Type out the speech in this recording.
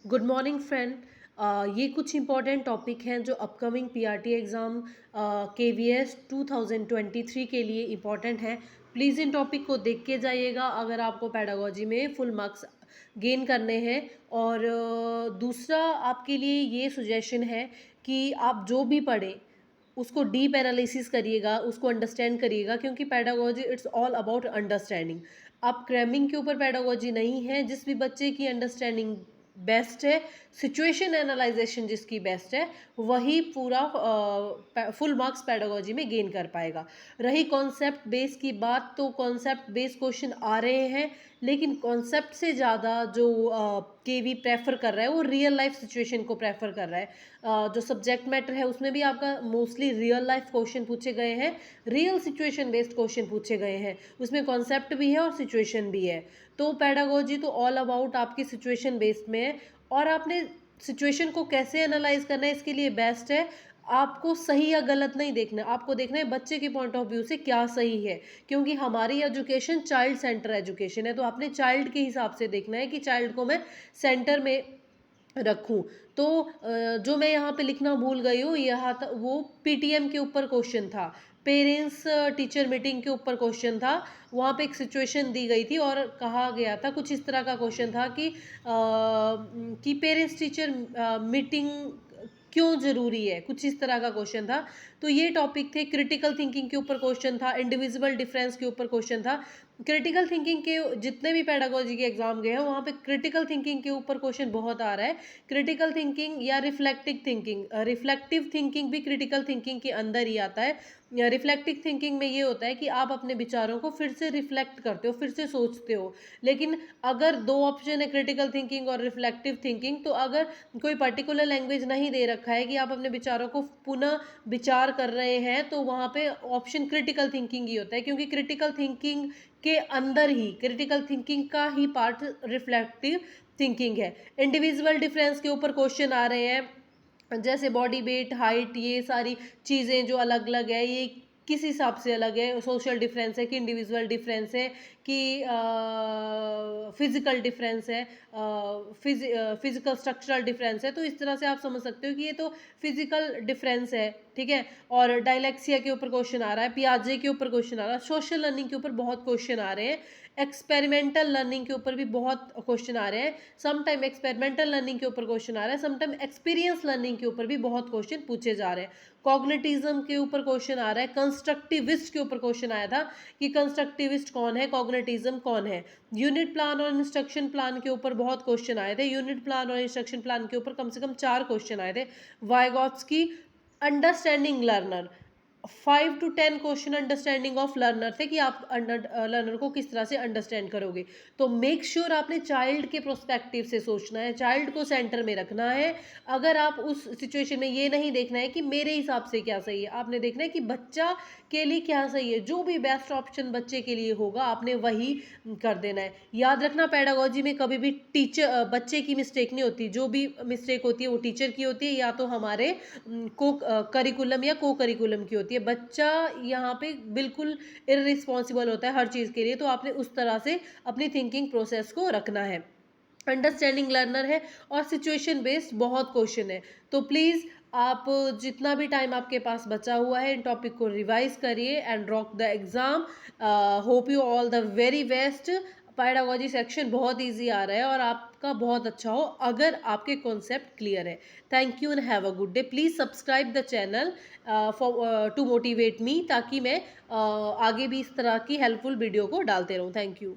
Good morning friend. ये कुछ important topic हैं जो अपकमिंग पीआरटी एग्ज़ाम केवीएस 2023 के लिए इम्पॉर्टेंट हैं। प्लीज़ इन टॉपिक को देख के जाइएगा अगर आपको पेडागोजी में फुल मार्क्स गेन करने हैं। और दूसरा आपके लिए ये सुजेशन है कि आप जो भी पढ़ें उसको डीप एनालिसिस करिएगा, उसको अंडरस्टैंड करिएगा, क्योंकि pedagogy it's all about understanding. अब क्रैमिंग के ऊपर पेडागोजी नहीं है। जिस भी बच्चे की अंडरस्टैंडिंग बेस्ट है, सिचुएशन एनालाइजेशन जिसकी बेस्ट है, वही पूरा फुल मार्क्स पेडागोजी में गेन कर पाएगा। रही कॉन्सेप्ट बेस की बात, तो कॉन्सेप्ट बेस क्वेश्चन आ रहे हैं, लेकिन कॉन्सेप्ट से ज़्यादा जो केवी प्रेफर कर रहा है वो रियल लाइफ सिचुएशन को प्रेफर कर रहा है। जो सब्जेक्ट मैटर है उसमें भी आपका मोस्टली रियल लाइफ क्वेश्चन पूछे गए हैं, रियल सिचुएशन बेस्ड क्वेश्चन पूछे गए हैं, उसमें कॉन्सेप्ट भी है और सिचुएशन भी है। तो पेडागोजी तो ऑल अबाउट आपकी सिचुएशन बेस्ड में है, और आपने सिचुएशन को कैसे एनालाइज करना है इसके लिए बेस्ट है। आपको सही या गलत नहीं देखना, आपको देखना है बच्चे के पॉइंट ऑफ व्यू से क्या सही है, क्योंकि हमारी एजुकेशन चाइल्ड सेंटर एजुकेशन है। तो आपने चाइल्ड के हिसाब से देखना है कि चाइल्ड को मैं सेंटर में रखूं। तो जो मैं यहाँ पे लिखना भूल गई हूँ, यहाँ वो पीटीएम के ऊपर क्वेश्चन था, पेरेंट्स टीचर मीटिंग के ऊपर क्वेश्चन था। वहाँ पे एक सिचुएशन दी गई थी और कहा गया था, कुछ इस तरह का क्वेश्चन था कि पेरेंट्स टीचर मीटिंग क्यों ज़रूरी है, कुछ इस तरह का क्वेश्चन था। तो ये टॉपिक थे। क्रिटिकल थिंकिंग के ऊपर क्वेश्चन था, इंडिविजुअल डिफरेंस के ऊपर क्वेश्चन था। क्रिटिकल थिंकिंग के जितने भी पेडागोजी के एग्जाम गए हैं वहाँ पे क्रिटिकल थिंकिंग के ऊपर क्वेश्चन बहुत आ रहा है। क्रिटिकल थिंकिंग या रिफ्लेक्टिव थिंकिंग, रिफ्लेक्टिव थिंकिंग भी क्रिटिकल थिंकिंग के अंदर ही आता है। रिफ्लेक्टिव थिंकिंग में ये होता है कि आप अपने विचारों को फिर से रिफ्लेक्ट करते हो, फिर से सोचते हो। लेकिन अगर दो ऑप्शन है, क्रिटिकल थिंकिंग और रिफ्लेक्टिव थिंकिंग, तो अगर कोई पर्टिकुलर लैंग्वेज नहीं दे रखा है कि आप अपने विचारों को पुनः विचार कर रहे हैं, तो वहाँ पे ऑप्शन क्रिटिकल थिंकिंग ही होता है, क्योंकि क्रिटिकल थिंकिंग के अंदर ही, क्रिटिकल थिंकिंग का ही पार्ट रिफ्लेक्टिव थिंकिंग है। इंडिविजुअल डिफरेंस के ऊपर क्वेश्चन आ रहे हैं, जैसे बॉडी वेट, हाइट, ये सारी चीज़ें जो अलग अलग है, ये किस हिसाब से अलग है। सोशल डिफरेंस है कि इंडिविजुअल डिफरेंस है कि फिजिकल डिफरेंस है, फिजिकल स्ट्रक्चरल डिफरेंस है। तो इस तरह से आप समझ सकते हो कि ये तो फिजिकल डिफरेंस है, ठीक है। और डायलेक्सिया के ऊपर क्वेश्चन आ रहा है, पियाजे के ऊपर क्वेश्चन आ रहा है, सोशल लर्निंग के ऊपर बहुत क्वेश्चन आ रहे हैं, एक्सपेरिमेंटल लर्निंग के ऊपर भी बहुत क्वेश्चन आ रहे हैं। सम टाइम एक्सपेरिमेंटल लर्निंग के ऊपर क्वेश्चन आ रहा है, सम टाइम एक्सपीरियंस लर्निंग के ऊपर भी बहुत क्वेश्चन पूछे जा रहे हैं। कॉग्निटिज्म के ऊपर क्वेश्चन आ रहा है, कंस्ट्रक्टिविस्ट के ऊपर क्वेश्चन आया था कि कंस्ट्रक्टिविस्ट कौन है, कॉग्निटिज्म कौन है। यूनिट प्लान और इंस्ट्रक्शन प्लान के ऊपर बहुत क्वेश्चन आए थे, यूनिट प्लान और इंस्ट्रक्शन प्लान के ऊपर कम से कम 4 क्वेश्चन आए थे। Vygotsky understanding learner, 5 to 10 question understanding of learner थे कि आप लर्नर को किस तरह से अंडरस्टैंड करोगे। तो मेक श्योर आपने चाइल्ड के प्रोस्पेक्टिव से सोचना है, चाइल्ड को सेंटर में रखना है। अगर आप उस सिचुएशन में ये नहीं देखना है कि मेरे हिसाब से क्या सही है, आपने देखना है कि बच्चा के लिए क्या सही है। जो भी बेस्ट ऑप्शन बच्चे के लिए होगा आपने वही कर देना है। याद रखना, पेडागोजी में कभी भी टीचर बच्चे की मिस्टेक नहीं होती, जो भी मिस्टेक होती है वो टीचर की होती है, या तो हमारे को करिकुलम या को करिकुलम की होती है। बच्चा यहाँ पे बिल्कुल इररिस्पॉन्सिबल होता है हर चीज़ के लिए, तो आपने उस तरह से अपनी थिंकिंग प्रोसेस को रखना है। अंडरस्टैंडिंग लर्नर है और सिचुएशन बेस्ड बहुत क्वेश्चन है। तो प्लीज़ आप जितना भी टाइम आपके पास बचा हुआ है, इन टॉपिक को रिवाइज करिए and rock the exam. Hope you all the very best. Pedagogy section बहुत इजी आ रहा है और आपका बहुत अच्छा हो अगर आपके कॉन्सेप्ट क्लियर है। Thank you and have a good day. Please subscribe the channel for to motivate me, ताकि मैं आगे भी इस तरह की हेल्पफुल वीडियो को डालते रहूँ। Thank you.